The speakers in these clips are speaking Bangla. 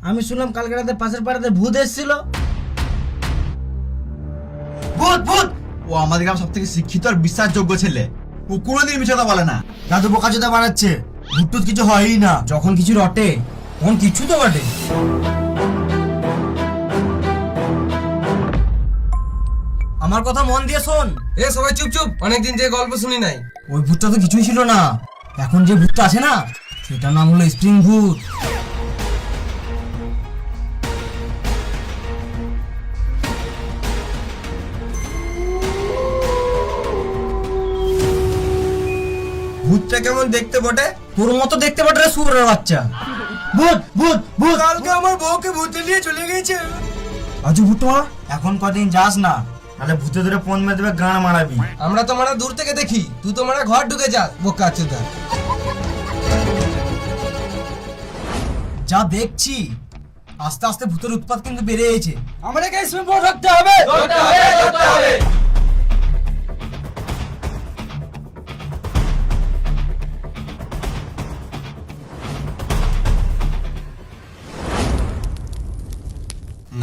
আমি শুনলাম কালকে রাতে পাশের পাড়াতে ভূত এসেছিল। ভূত ভূত, ও আমাদের গ্রাম সব থেকে শিক্ষিত আর বিশ্বাসযোগ্য ছেলে। ও কোনোদিন মিথ্যা কথা বলে না। দাদু বোকাচোদা বানাচ্ছে, ভূত টুত কিছু হয়ই না। যখন কিছু রটে তখন কিছু তো বটে। আমার কথা মন দিয়ে শোন। এ সবাই চুপ চুপ, অনেকদিন থেকে গল্প শুনি নাই। ওই ভূতটা তো কিছুই ছিল না, এখন যে ভূতটা আছে না সেটার নাম হলো স্প্রিং ভূত। ভূতটা কেমন দেখতে বটে? তোর মতো দেখতে পারে রে শুয়োরের বাচ্চা। ভূত ভূত ভূত, কালকে আমার বউকে ভূতে নিয়ে চলে গেছে। আজু ভূত, এখন কদিন যাস না, তাহলে ভূতে ধরে পন মেরে দেবে, গান মারাবি। আমরা তো মারা দূর থেকে দেখি, তুই তো মারা ঘর ঢুকে যা বোকাচোদা। যা দেখছি আস্তে আস্তে ভূতের উৎপাত কিন্তু বেড়ে গেছে। আমাদেরকে স্প্রিং ভূত ধরতে হবে।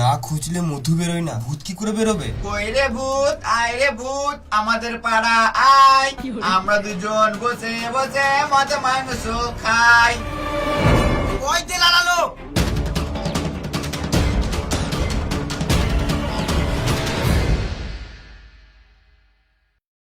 না খুঁজলে মধু বেরোয় না, ভূত কি করে বেরোবে? কই রে ভূত, আয় রে ভূত আমাদের পাড়া আয়, আমরা দুজন বসে বসে মজা মাংস খাই।